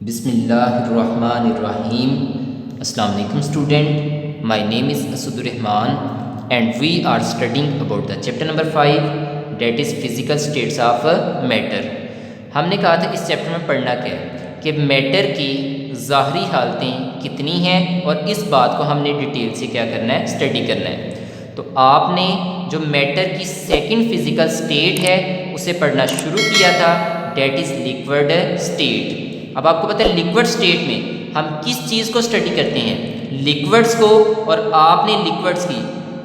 बिस्मिल्लाहिर्रहमानिर्रहीम। अस्सलाम वालेकुम student, my name is Asadurrahman and we are studying about the chapter number 5 that is physical states of matter. हमने कहा था इस चैप्टर में पढ़ना क्या है कि मैटर की ज़ाहरी हालतें कितनी हैं और इस बात को हमने डिटेल से क्या करना है, स्टडी करना है। तो आपने जो मैटर की सेकंड फिज़िकल स्टेट है उसे पढ़ना शुरू किया था, डेट इज़ लिक्विड स्टेट। अब आपको पता है लिक्विड स्टेट में हम किस चीज़ को स्टडी करते हैं, लिक्विड्स को, और आपने लिक्विड्स की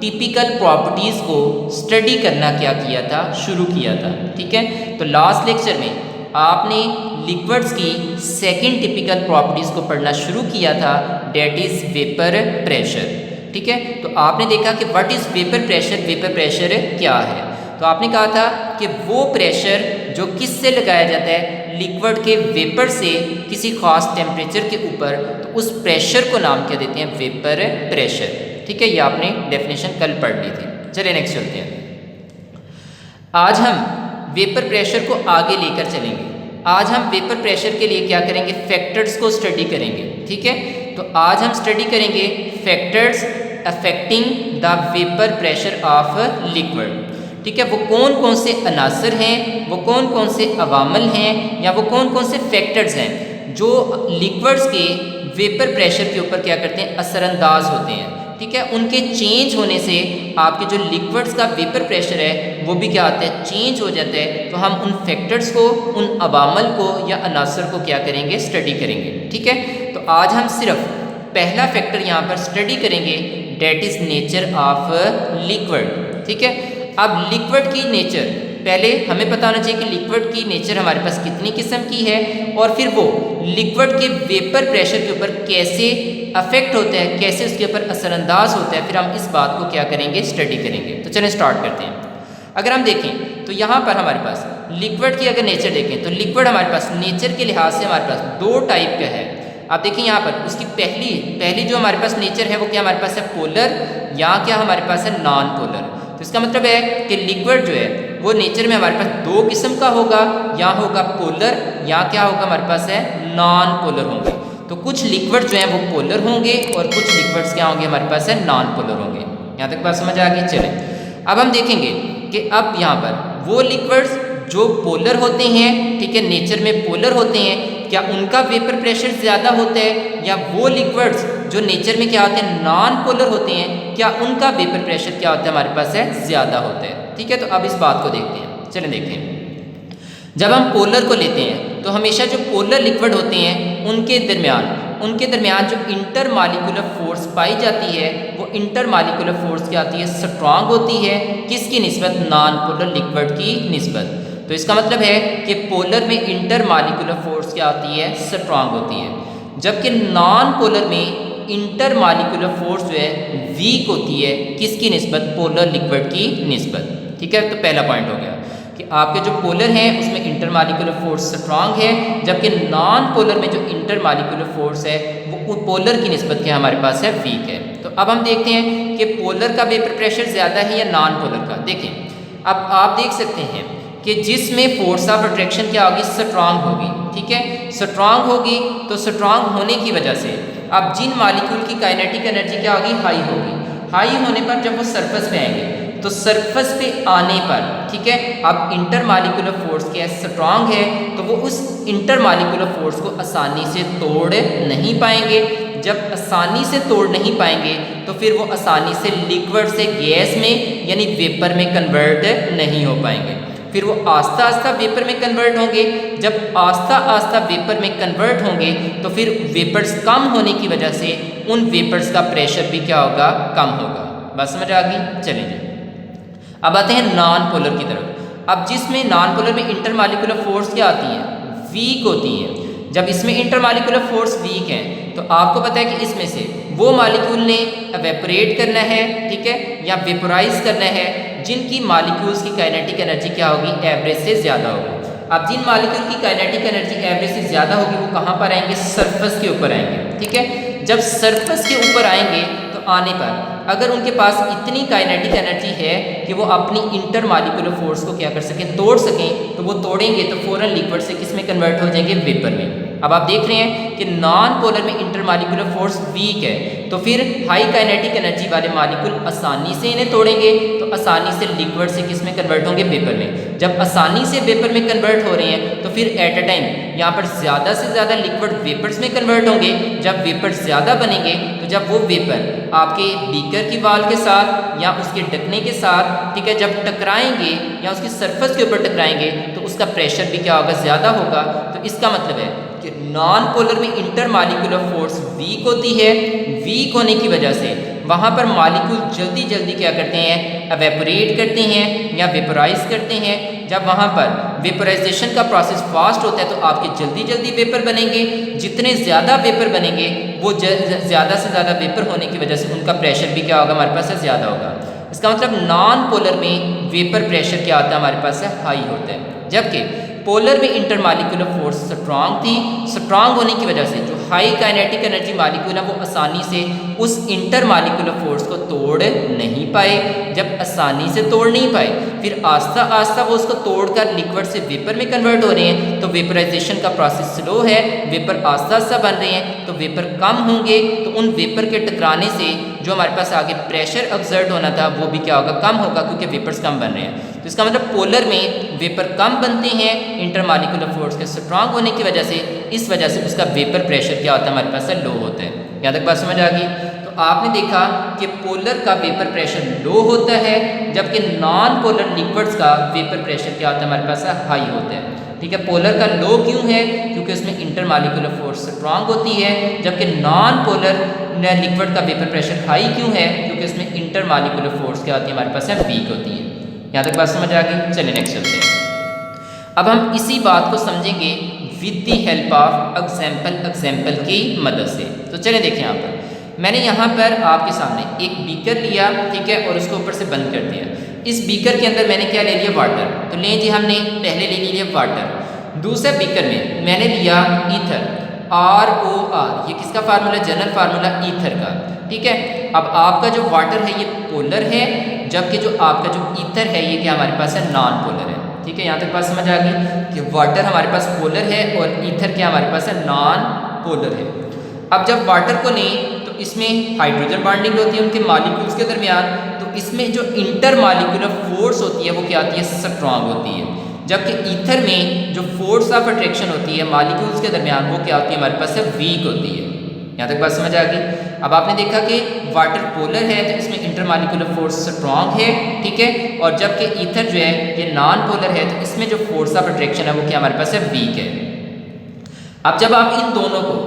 टिपिकल प्रॉपर्टीज़ को स्टडी करना क्या किया था, शुरू किया था। ठीक है, तो लास्ट लेक्चर में आपने लिक्विड्स की सेकंड टिपिकल प्रॉपर्टीज़ को पढ़ना शुरू किया था, डेट इज़ वेपर प्रेशर। ठीक है, तो आपने देखा कि what is vapour pressure, vapour pressure क्या है। तो आपने कहा था कि वो प्रेशर जो किससे लगाया जाता है, लिक्विड के वेपर से किसी खास टेम्परेचर के ऊपर, तो उस प्रेशर को नाम क्या देते हैं, वेपर प्रेशर। ठीक है, ये आपने डेफिनेशन कल पढ़ ली थी। चलिए नेक्स्ट चलते हैं। आज हम वेपर प्रेशर को आगे लेकर चलेंगे। आज हम वेपर प्रेशर के लिए क्या करेंगे, फैक्टर्स को स्टडी करेंगे। ठीक है, तो आज हम स्टडी करेंगे factors affecting the vapour pressure of liquid. ठीक है, वो कौन कौन से अनासर हैं, वो कौन कौन से अवामल हैं, या वो कौन कौन से फैक्टर्स हैं जो लिक्विड्स के वेपर प्रेशर के ऊपर क्या करते हैं, असरअंदाज होते हैं। ठीक है, उनके चेंज होने से आपके जो लिक्विड्स का वेपर प्रेशर है वो भी क्या होता है, चेंज हो जाता है। तो हम उन फैक्टर्स को, उन अवामल को या अनासर को क्या करेंगे, स्टडी करेंगे। ठीक है, तो आज हम सिर्फ पहला फैक्टर यहाँ पर स्टडी करेंगे, that is nature of liquid. ठीक है, अब लिक्विड की नेचर पहले हमें पता होना चाहिए कि लिक्विड की नेचर हमारे पास कितनी किस्म की है, और फिर वो लिक्विड के वेपर प्रेशर के ऊपर कैसे अफेक्ट होता है, कैसे उसके ऊपर असरअंदाज होता है, फिर हम इस बात को क्या करेंगे, स्टडी करेंगे। तो चलें स्टार्ट करते हैं। अगर हम देखें तो यहाँ पर हमारे पास लिक्विड की अगर नेचर देखें तो लिक्विड हमारे पास नेचर के लिहाज से हमारे पास दो टाइप का है। आप देखिए यहाँ पर उसकी पहली जो हमारे पास नेचर है वो क्या हमारे पास है, पोलर, या क्या हमारे पास है, नॉन पोलर। तो इसका मतलब है कि लिक्विड जो है वो नेचर में हमारे पास दो किस्म का होगा, या होगा पोलर, या क्या होगा हमारे पास है, नॉन पोलर होंगे। तो कुछ लिक्विड जो है वो पोलर होंगे और कुछ लिक्विड्स क्या होंगे, हमारे पास है नॉन पोलर होंगे। यहाँ तक बात समझ आ गई। चलें अब हम देखेंगे कि अब यहाँ पर वो लिक्विड्स जो पोलर होते हैं, ठीक है, नेचर में पोलर होते हैं, क्या उनका वेपर प्रेशर ज़्यादा होता है, या वो लिक्विड्स जो नेचर में क्या होते हैं, नॉन पोलर होते हैं, क्या उनका वेपर प्रेशर क्या होता है, हमारे पास है, ज़्यादा होता है। ठीक है, तो अब इस बात को देखते हैं। चलें देखते हैं। जब हम पोलर को लेते हैं तो हमेशा जो पोलर लिक्विड होते हैं उनके दरमियान जो इंटर मालिकुलर फोर्स पाई जाती है, वो इंटर मालिकुलर फोर्स क्या होती है, स्ट्रांग होती है। किसकी निस्बत, नॉन पोलर लिक्विड की निस्बत। तो इसका मतलब है कि पोलर में इंटर मालिकुलर फोर्स क्या होती है, स्ट्रांग होती है, जबकि नॉन पोलर में इंटर मालिकुलर फोर्स जो है वीक होती है। किसकी निस्बत, पोलर लिक्विड की निस्बत। ठीक है, तो पहला पॉइंट हो गया कि आपके जो पोलर हैं उसमें इंटर मालिकुलर फोर्स स्ट्रांग है, जबकि नॉन पोलर में जो इंटर मालिकुलर फोर्स है वो पोलर की निस्बत क्या हमारे पास है, वीक है। तो अब हम देखते हैं कि पोलर का वेपर प्रेशर ज़्यादा है या नॉन पोलर का। देखें, अब आप देख सकते हैं कि जिसमें फोर्स ऑफ अट्रैक्शन क्या होगी, स्ट्रांग होगी। ठीक है, स्ट्रांग होगी, तो स्ट्रांग होने की वजह से अब जिन मालिक्यूल की काइनेटिक एनर्जी क्या होगी, हाई होगी। हाई होने पर जब वो सरफेस पे आएंगे तो सरफेस पे आने पर, ठीक है, अब इंटर मालिकुलर फोर्स क्या है, स्ट्रांग है, तो वो उस इंटर मालिकुलर फोर्स को आसानी से तोड़ नहीं पाएंगे। जब आसानी से तोड़ नहीं पाएंगे तो फिर वो आसानी से लिक्विड से गैस में यानी वेपर में कन्वर्ट नहीं हो पाएंगे। फिर वो आस्ता आस्ता वेपर में कन्वर्ट होंगे। जब आस्ता आस्ता वेपर में कन्वर्ट होंगे तो फिर वेपर्स कम होने की वजह से उन वेपर्स का प्रेशर भी क्या होगा, कम होगा। बात समझ आ गई। चलेंगे अब आते हैं नॉन पोलर की तरफ। अब जिसमें नॉन पोलर में इंटर मालिकुलर फोर्स क्या आती है, वीक होती है। जब इसमें इंटर मालिकुलर फोर्स वीक है तो आपको पता है कि इसमें से वो मालिक्यूल ने एवेपोरेट करना है, ठीक है, या वेपोराइज करना है जिनकी मालिक्यूल्स की काइनेटिक एनर्जी क्या होगी, एवरेज से ज़्यादा होगी। अब जिन मालिक्यूल की काइनेटिक एनर्जी एवरेज से ज़्यादा होगी वो कहाँ पर आएंगे, सरफेस के ऊपर आएंगे। ठीक है, जब सरफेस के ऊपर आएंगे तो आने पर अगर उनके पास इतनी काइनेटिक एनर्जी है कि वो अपनी इंटर मालिकुलर फोर्स को क्या कर सकें, तोड़ सकें, तो वो तोड़ेंगे तो फ़ौरन लिक्विड से किस में कन्वर्ट हो जाएंगे, वेपर में। अब आप देख रहे हैं कि नॉन पोलर में इंटरमालिकुलर फोर्स वीक है, तो फिर हाई काइनेटिक एनर्जी वाले मालिक्यूल आसानी से इन्हें तोड़ेंगे, तो आसानी से लिक्विड से किस में कन्वर्ट होंगे, वेपर में। जब आसानी से वेपर में कन्वर्ट हो रहे हैं तो फिर एट अ टाइम यहाँ पर ज़्यादा से ज़्यादा लिक्विड वेपर्स में कन्वर्ट होंगे। जब वेपर ज़्यादा बनेंगे तो जब वो वेपर आपके बीकर की वाल के साथ या उसके ढकने के साथ, ठीक है, जब टकराएंगे या उसकी सरफेस के ऊपर टकराएंगे तो उसका प्रेशर भी क्या होगा, ज़्यादा होगा। तो इसका मतलब है कि नॉन पोलर में इंटरमालिकुलर फोर्स वीक होती है। वीक होने की वजह से वहाँ पर मालिक्यूल जल्दी जल्दी क्या करते हैं, एवेपोरेट करते हैं या वेपराइज करते हैं। जब वहाँ पर वेपराइजेशन का प्रोसेस फास्ट होता है तो आपके जल्दी जल्दी वेपर बनेंगे। जितने ज़्यादा वेपर बनेंगे वो ज़्यादा से ज़्यादा वेपर होने की वजह से उनका प्रेशर भी क्या होगा, हमारे पास है, ज़्यादा होगा। इसका मतलब नॉन पोलर में वेपर प्रेशर क्या होता है, हमारे पास है, हाई होता है। जबकि पोलर में इंटरमालिकुलर फोर्स स्ट्रांग थी। स्ट्रांग होने की वजह से जो हाई काइनेटिक एनर्जी मालिक्यूल है वो आसानी से उस इंटरमालिकुलर फोर्स को तोड़ नहीं पाए। जब आसानी से तोड़ नहीं पाए फिर आस्ता आस्ता वो उसको तोड़कर लिक्विड से वेपर में कन्वर्ट हो रहे हैं, तो वेपराइजेशन का प्रोसेस स्लो है, वेपर आस्ता आस्ता बन रहे हैं, तो वेपर कम होंगे। तो उन वेपर के टकराने से जो हमारे पास आगे प्रेशर एक्सर्ट होना था वो भी क्या होगा, कम होगा, क्योंकि वेपर्स कम बन रहे हैं। तो इसका मतलब पोलर में वेपर कम बनते हैं इंटरमालिकुलर फोर्स के स्ट्रांग होने की वजह से। इस वजह से उसका वेपर प्रेशर क्या होता है, हमारे पास लो होता है। यहाँ तक बात समझ आ गई। तो आपने देखा कि पोलर का वेपर प्रेशर लो होता है, जबकि नॉन पोलर लिक्विड्स का वेपर प्रेशर क्या होता है, हमारे पास हाई होता है। ठीक है, पोलर का लो क्यों है, क्योंकि उसमें इंटरमालिकुलर फोर्स स्ट्रांग होती है। जबकि नॉन पोलर लिक्विड का वेपर प्रेशर हाई क्यों है, क्योंकि उसमें इंटरमालिकुलर फोर्स क्या होती है, हमारे पास वीक होती है। यहाँ तक बात समझ आ गई। चलिए नेक्स्ट चलते हैं। अब हम इसी बात को समझेंगे with the help of example की मदद से। तो चलिए देखें, यहाँ पर मैंने यहाँ पर आपके सामने एक बीकर लिया, ठीक है, और उसको ऊपर से बंद कर दिया। इस बीकर के अंदर मैंने क्या ले लिया, वाटर। तो लें जी, हमने पहले ले लिया वाटर। दूसरे बीकर में मैंने लिया ईथर, ROR। ये किसका फार्मूला, जनरल फार्मूला ईथर का, ठीक है। अब आपका जो वाटर है ये पोलर है, जबकि जो आपका जो ईथर है ये क्या हमारे पास है, नॉन पोलर है। ठीक है, यहाँ तक बात समझ आ गई कि वाटर हमारे पास पोलर है और ईथर क्या हमारे पास है, नॉन पोलर है। अब जब वाटर को लें तो इसमें हाइड्रोजन बॉन्डिंग होती है उनके मॉलिक्यूल्स के दरमियान, तो इसमें जो इंटरमॉलिक्यूलर फोर्स होती है वो क्या होती है, स्ट्रांग होती है। जबकि ईथर में जो फोर्स ऑफ अट्रैक्शन होती है मॉलिक्यूल्स के दरमियान वो क्या होती है, हमारे पास है, वीक होती है। यहाँ तक बात समझ आ गई। अब आपने देखा कि वाटर पोलर है तो इसमें इंटरमॉलिक्यूलर फोर्स स्ट्रांग है, ठीक है, और जबकि ईथर जो है ये नॉन पोलर है तो इसमें जो फोर्स ऑफ अट्रैक्शन है वो क्या हमारे पास है, वीक है। अब जब आप इन दोनों को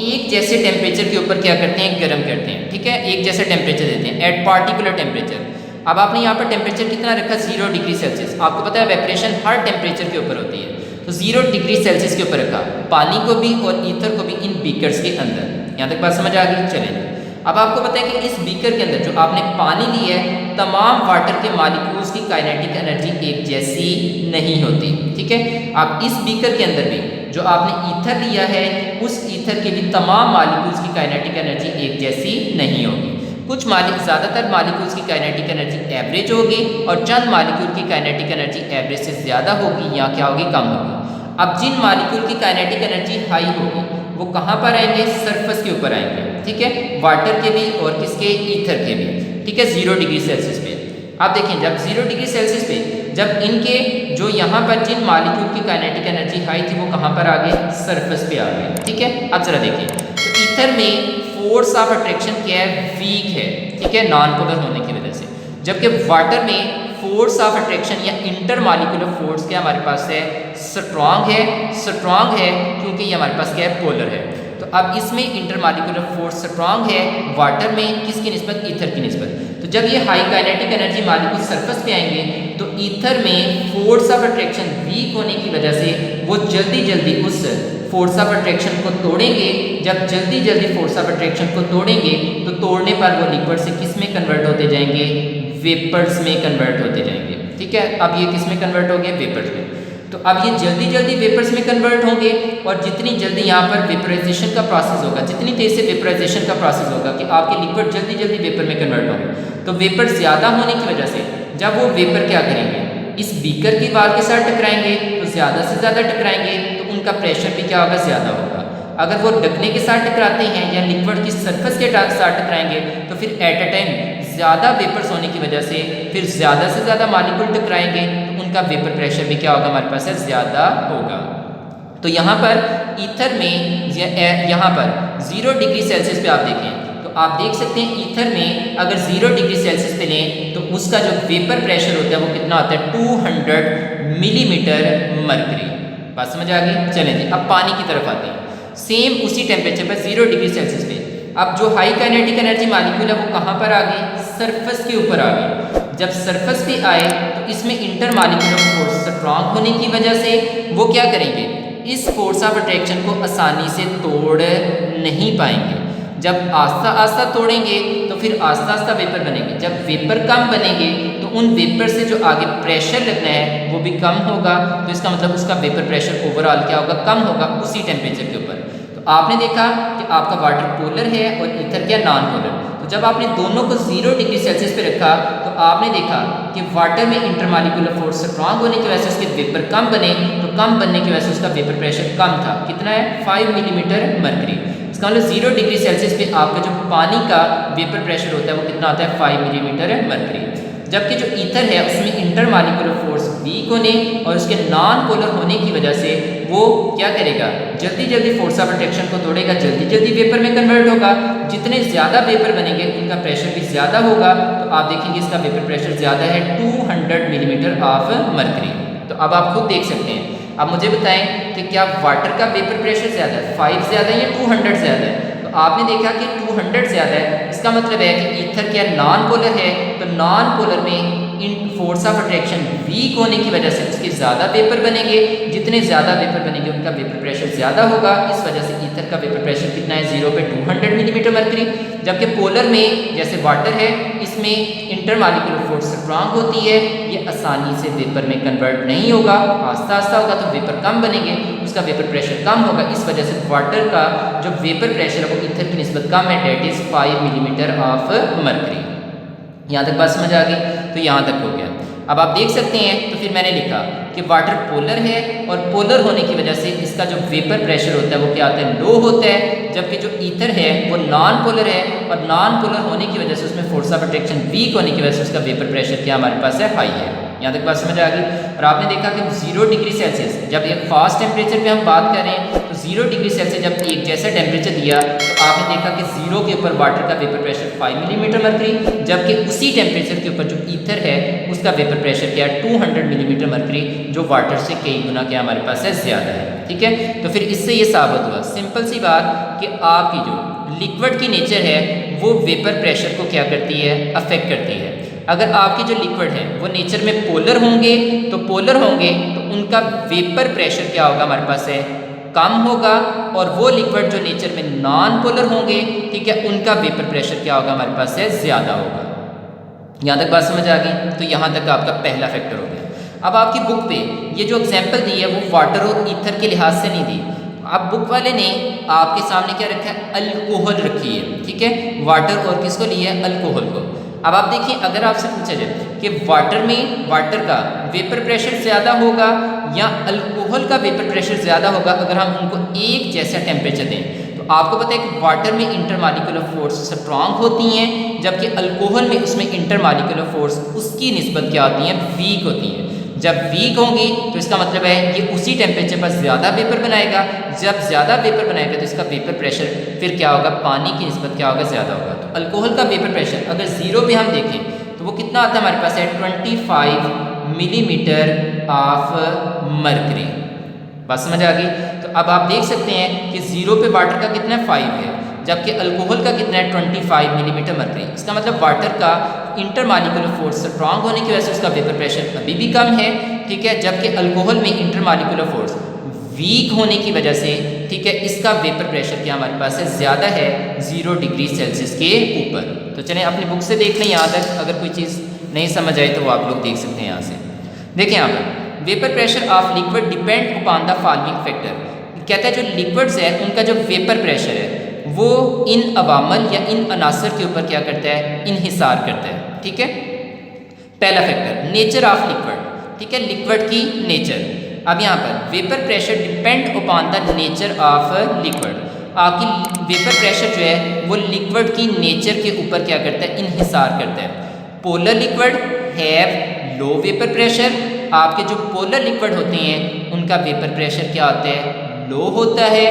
एक जैसे टेम्परेचर के ऊपर क्या करते हैं, गर्म करते हैं, ठीक है, एक जैसा टेम्परेचर देते हैं एट पार्टिकुलर टेम्परेचर। अब आपने यहाँ पर टेम्परेचर कितना रखा, 0 डिग्री सेल्सियस। आपको पता है वेपरेशन हर टेम्परेचर के ऊपर होती है, तो 0 डिग्री सेल्सियस के ऊपर रखा पानी को भी और ईथर को भी इन बीकर्स के अंदर। यहाँ तक बात समझ आ गई। चलें, अब आपको पता है कि इस बीकर के अंदर जो आपने पानी लिया है, तमाम वाटर के मॉलिक्यूल्स की काइनेटिक एनर्जी एक जैसी नहीं होती, ठीक है। अब इस बीकर के अंदर भी जो आपने ईथर लिया है उस ईथर के भी तमाम मॉलिक्यूल्स की काइनेटिक एनर्जी एक जैसी नहीं होगी। कुछ ज़्यादातर मॉलिक्यूल्स की काइनेटिक एनर्जी एवरेज होगी और चंद मॉलिक्यूल की काइनेटिक एनर्जी एवरेज से ज़्यादा होगी या क्या होगी, कम होगी। अब जिन मॉलिक्यूल की काइनेटिक एनर्जी हाई होगी वो कहाँ पर आएंगे, सरफेस के ऊपर आएंगे, ठीक है, वाटर के भी और किसके, ईथर के भी, ठीक है, 0 डिग्री सेल्सियस पे। आप देखें जब 0 डिग्री सेल्सियस पे जब इनके जो यहाँ पर जिन मॉलिक्यूल की काइनेटिक एनर्जी हाई थी वो कहाँ पर आ गए, सरफेस पे आ गए, ठीक है। अब जरा देखिए, तो ईथर में फोर्स ऑफ अट्रैक्शन क्या है, वीक है, ठीक है, नॉन पोलर होने की वजह से। जबकि वाटर में फोर्स ऑफ अट्रैक्शन या इंटरमॉलिक्यूलर फोर्स क्या हमारे पास है, स्ट्रांग है। स्ट्रांग है क्योंकि ये हमारे पास क्या है, पोलर है। तो अब इसमें इंटरमॉलिक्यूलर फोर्स स्ट्रांग है, वाटर में किसकी निस्बत, ईथर की निस्बत। तो जब ये high kinetic energy molecule surface पे आएंगे तो ईथर में फोर्स ऑफ अट्रैक्शन वीक होने की वजह से वो जल्दी जल्दी उस फोर्स ऑफ अट्रैक्शन को तोड़ेंगे। जब जल्दी जल्दी फोर्स ऑफ अट्रैक्शन को तोड़ेंगे तो तोड़ने पर वो लिक्विड से किस में कन्वर्ट होते जाएंगे, वेपर्स में कन्वर्ट होते जाएंगे, ठीक है। अब ये किस में कन्वर्ट हो गए, वेपर्स में। तो अब ये जल्दी जल्दी वेपर्स में कन्वर्ट होंगे और जितनी जल्दी यहाँ पर वेपराइजेशन का प्रोसेस होगा, जितनी तेज से वेपराइजेशन का प्रोसेस होगा कि आपके लिक्विड जल्दी जल्दी वेपर में कन्वर्ट होंगे, तो वेपर ज़्यादा होने की वजह से जब वो वेपर क्या करेंगे, इस बीकर की वाल के साथ टकराएंगे, तो ज़्यादा से ज़्यादा टकराएंगे तो उनका प्रेशर भी क्या होगा, ज़्यादा होगा। अगर वो ढकने के साथ टकराते हैं या लिक्विड की सरफेस के साथ टकराएंगे तो फिर एट अ टाइम ज़्यादा वेपर्स होने की वजह से फिर ज़्यादा से ज़्यादा मालिक्यूल टकराएंगे तो उनका वेपर प्रेशर भी क्या होगा हमारे पास है ज़्यादा होगा। तो यहाँ पर ईथर में यहाँ पर 0 डिग्री सेल्सियस पे आप देखें तो आप देख सकते हैं ईथर में अगर 0 डिग्री सेल्सियस पे लें तो उसका जो वेपर प्रेशर होता है वो कितना होता है 200 मिलीमीटर मरकरी। बात समझ आ गई। चलें जी अब पानी की तरफ आते हैं। सेम उसी टेम्परेचर पर 0 डिग्री सेल्सियस पे अब जो हाई काइनेटिक एनर्जी मालिक्यूल है वो कहाँ पर आ गए, सरफेस के ऊपर आ गए। जब सरफेस पे आए तो इसमें इंटर मालिक्यूलर फोर्स स्ट्रांग होने की वजह से वो क्या करेंगे, इस फोर्स ऑफ अट्रैक्शन को आसानी से तोड़ नहीं पाएंगे। जब आस्ता आस्ता तोड़ेंगे तो फिर आस्ता आस्ता वेपर बनेंगे। जब वेपर कम बनेंगे तो उन वेपर से जो आगे प्रेशर लगना है वो भी कम होगा। तो इसका मतलब उसका वेपर प्रेशर ओवरऑल क्या होगा, कम होगा उसी टेम्परेचर के ऊपर। तो आपने देखा कि आपका वाटर पोलर है और ईथर क्या नॉन पोलर। तो जब आपने दोनों को 0 डिग्री सेल्सियस पे रखा तो आपने देखा कि वाटर में इंटरमालिक्यूलर फोर्स स्ट्रांग होने की वजह से उसके वेपर कम बने, तो कम बनने की वजह से उसका वेपर प्रेशर कम था। कितना है, 5 मिलीमीटर मरकरी। इसका मतलब 0 डिग्री सेल्सियस पे आपका जो पानी का वेपर प्रेशर होता है वो कितना आता है, 5 मिलीमीटर मरकरी। जबकि जो ईथर है उसमें इंटरमालिक्यूलर फोर्स वीक होने और उसके नॉन पोलर होने की वजह से वो क्या करेगा, जल्दी जल्दी फोर्स ऑफ अट्रैक्शन को तोड़ेगा, जल्दी जल्दी वेपर में कन्वर्ट होगा। जितने ज़्यादा वेपर बनेंगे उनका प्रेशर भी ज़्यादा होगा। तो आप देखेंगे इसका वेपर प्रेशर ज़्यादा है 200 मिलीमीटर ऑफ मरकरी। तो अब आप खुद देख सकते हैं। अब मुझे बताएं कि क्या वाटर का वेपर प्रेशर ज़्यादा है, 5 ज़्यादा है या 200 ज़्यादा है। तो आपने देखा कि 200 ज़्यादा है। इसका मतलब है कि ईथर क्या नॉन पोलर है, तो नॉन पोलर में in force of attraction weak होने की वजह से उसके ज़्यादा वेपर बनेंगे। जितने ज़्यादा वेपर बनेंगे उनका वेपर प्रेशर ज़्यादा होगा। इस वजह से ईथर का वेपर प्रेशर कितना है, 0 पे 200 मिलीमीटर मरकरी। जबकि पोलर में जैसे वाटर है इसमें इंटरमालिक्यूलर फोर्स स्ट्रांग होती है, ये आसानी से वेपर में कन्वर्ट नहीं होगा, आस्ता आस्ता होगा तो वेपर कम बनेंगे, उसका वेपर प्रेशर कम होगा। इस वजह से वाटर का जो वेपर प्रेशर है वो ईथर की निस्बत कम है, that is 5 millimetre of mercury. यहाँ तक बात समझ आ गई। तो यहाँ तक हो गया। अब आप देख सकते हैं तो फिर मैंने लिखा कि वाटर पोलर है और पोलर होने की वजह से इसका जो वेपर प्रेशर होता है वो क्या होता है, लो होता है। जबकि जो ईथर है वो नॉन पोलर है और नॉन पोलर होने की वजह से उसमें फोर्स ऑफ अट्रैक्शन वीक होने की वजह से उसका वेपर प्रेशर क्या हमारे पास है, हाई है। यहाँ तक बात समझ आ गई। और आपने देखा कि 0 डिग्री सेल्सियस जब एक फास्ट टेम्परेचर पे हम बात कर रहे हैं तो 0 डिग्री सेल्सियस जब एक जैसा टेम्परेचर दिया तो आपने देखा कि 0 के ऊपर वाटर का वेपर प्रेशर 5 मिलीमीटर मरकरी, जबकि उसी टेम्परेचर के ऊपर जो ईथर है उसका वेपर प्रेशर क्या है, 200 मिलीमीटर मरकरी, जो वाटर से कई गुना क्या हमारे पास है, ज़्यादा है। ठीक है। तो फिर इससे ये साबित हुआ सिंपल सी बात कि आपकी जो लिक्विड की नेचर है वो वेपर प्रेशर को क्या करती है, अफेक्ट करती है। अगर आपके जो लिक्विड है वो नेचर में पोलर होंगे तो उनका वेपर प्रेशर क्या होगा हमारे पास है, कम होगा। और वो लिक्विड जो नेचर में नॉन पोलर होंगे, ठीक है, उनका वेपर प्रेशर क्या होगा हमारे पास है, ज़्यादा होगा। यहाँ तक बात समझ आ गई। तो यहाँ तक आपका पहला फैक्टर हो गया। अब आपकी बुक पे ये जो एग्जाम्पल दी है वो वाटर और ईथर के लिहाज से नहीं दी। अब बुक वाले ने आपके सामने क्या रखा है, अल्कोहल रखी है। ठीक है, वाटर और किसको लिया है, अल्कोहल को। अब आप देखिए अगर आपसे पूछा जाए कि वाटर का वेपर प्रेशर ज़्यादा होगा या अल्कोहल का वेपर प्रेशर ज़्यादा होगा, अगर हम उनको एक जैसा टेम्परेचर दें, तो आपको पता है कि वाटर में इंटरमालिक्यूलर फोर्स स्ट्रांग होती हैं, जबकि अल्कोहल में उसमें इंटरमालिक्यूलर फोर्स उसकी निस्बत क्या होती हैं, वीक होती हैं। जब वीक होंगी तो इसका मतलब है ये उसी टेम्परेचर पर ज़्यादा वेपर बनाएगा। जब ज़्यादा वेपर बनाएगा तो इसका वेपर प्रेशर फिर क्या होगा, पानी की निस्बत क्या होगा, ज़्यादा होगा। तो अल्कोहल का वेपर प्रेशर अगर 0 पे हम देखें तो वो कितना आता है हमारे पास है, 25 मिलीमीटर ऑफ मरकरी। बात समझ आ गई। तो अब आप देख सकते हैं कि 0 पे वाटर का कितना 5 है, जबकि अल्कोहल का कितना है 25 मिलीमीटर मरकरी। इसका मतलब वाटर का इंटरमालिक्यूलर फोर्स स्ट्रांग होने की वजह से उसका वेपर प्रेशर अभी भी कम है। ठीक है, जबकि अल्कोहल में इंटरमालिक्यूलर फोर्स वीक होने की वजह से, ठीक है, इसका वेपर प्रेशर क्या हमारे पास है, ज़्यादा है 0 डिग्री सेल्सियस के ऊपर। तो चलें अपनी बुक से देख लें यहाँ तक। अगर कोई चीज़ नहीं समझ आए तो वो आप लोग देख सकते हैं यहाँ से। देखें यहाँ पर vapour pressure of liquid depend upon the following factor. कहता है जो लिक्विड्स है उनका जो वेपर प्रेशर है वो इन अवामल या इन अनासर के ऊपर क्या करता है, इन्हिसार करता है। ठीक है, पहला फैक्टर नेचर ऑफ लिक्विड। ठीक है, लिक्विड की नेचर। अब यहाँ पर vapour pressure depend upon the nature of liquid. आपकी वेपर प्रेशर जो है वो लिक्विड की नेचर के ऊपर क्या करता है, इन्हिसार करता है। Polar liquid have low vapour pressure, आपके जो पोलर लिक्विड होते हैं उनका वेपर प्रेशर क्या होता है, लो होता है।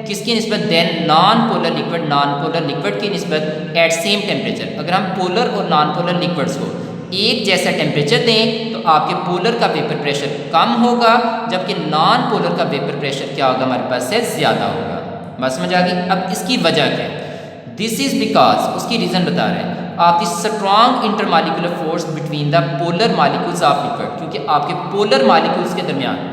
किसकी निस्बत, then non polar liquid, non polar liquid की निस्बत एट सेम टेम्परेचर। अगर हम पोलर और नॉन पोलर लिक्विड्स को एक जैसा टेम्परेचर दें तो आपके पोलर का वेपर प्रेशर कम होगा, जबकि नॉन पोलर का वेपर प्रेशर क्या होगा, हमारे पास से ज़्यादा होगा। बात समझ आ गई। अब इसकी वजह क्या है, दिस इज़ बिकॉज, उसकी रीज़न बता रहे हैं, आप the strong intermolecular force between the polar molecules of liquid, क्योंकि आपके पोलर मालिक्यूल्स के दरमियान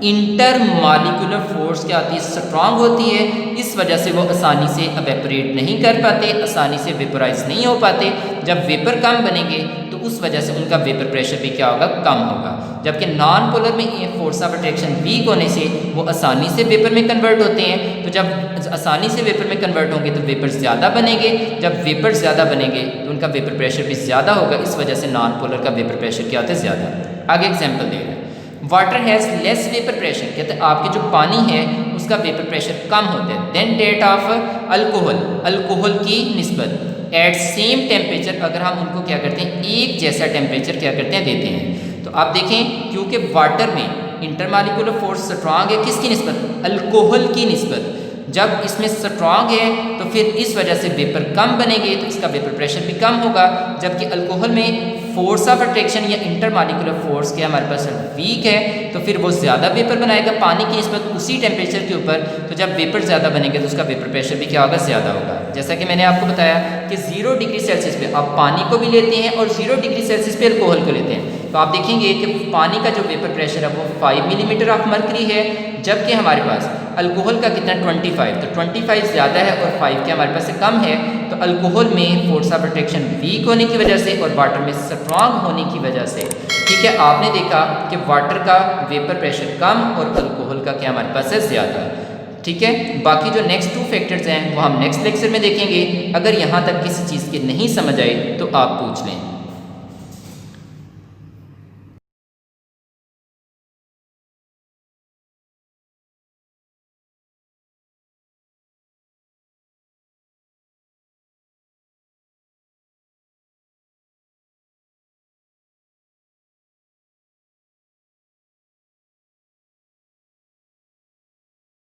इंटरमालिकुलर फोर्स क्या होती है, स्ट्रॉन्ग होती है। इस वजह से वो आसानी से एवेपोरेट नहीं कर पाते, आसानी से वेपोराइज नहीं हो पाते। जब वेपर कम बनेंगे तो उस वजह से उनका वेपर प्रेशर भी क्या होगा, कम होगा। जबकि नॉन पोलर में फोर्स ऑफ अट्रैक्शन वीक होने से वो आसानी से वेपर में कन्वर्ट होते हैं। तो जब आसानी से वेपर में कन्वर्ट होंगे तो वेपर ज़्यादा बनेंगे, जब वेपर ज़्यादा बनेंगे तो उनका वेपर प्रेशर भी ज़्यादा होगा। इस वजह से नॉन पोलर का वेपर प्रेशर क्या होता है, ज़्यादा। आगे एग्जाम्पल दे रहे हैं, water has less vapour pressure, कहते हैं आपके जो पानी है उसका वेपर प्रेशर कम होता है, then that of alcohol, alcohol की निस्बत एट सेम टेम्परेचर। अगर हम उनको क्या करते हैं, एक जैसा टेम्परेचर क्या करते हैं, देते हैं। तो आप देखें, क्योंकि वाटर में इंटरमालिकुलर फोर्स स्ट्रांग है, किसकी निस्बत, अल्कोहल की निस्बत। जब इसमें स्ट्रांग है तो फिर इस वजह से वेपर कम बनेंगे तो इसका वेपर प्रेशर भी कम होगा। जबकि अल्कोहल में फोर्स ऑफ अट्रैक्शन या इंटरमालिकुलर फोर्स के हमारे पास वीक है तो फिर वो ज़्यादा वेपर बनाएगा पानी की निस्बत उसी टेम्परेचर के ऊपर। तो जब वेपर ज़्यादा बनेंगे तो उसका वेपर प्रेशर भी क्या होगा, ज़्यादा होगा। जैसा कि मैंने आपको बताया कि 0 डिग्री सेल्सियस पे आप पानी को भी लेते हैं और 0 डिग्री सेल्सियस पे अल्कोहल को लेते हैं, तो आप देखेंगे कि पानी का जो वेपर प्रेशर है वो 5 मिलीमीटर ऑफ मर्करी है, जबकि हमारे पास अल्कोहल का कितना 25, तो 25 ज़्यादा है और 5 के हमारे पास से कम है। तो अल्कोहल में फोर्स ऑफ अट्रैक्शन वीक होने की वजह से और वाटर में स्ट्रांग होने की वजह से, ठीक है, आपने देखा कि वाटर का वेपर प्रेशर कम और अल्कोहल का क्या हमारे पास है, ज़्यादा। ठीक है, बाकी जो नेक्स्ट 2 फैक्टर्स हैं वो हम नेक्स्ट लेक्चर में देखेंगे। अगर यहाँ तक किसी चीज़ की नहीं समझ आई तो आप पूछ लें।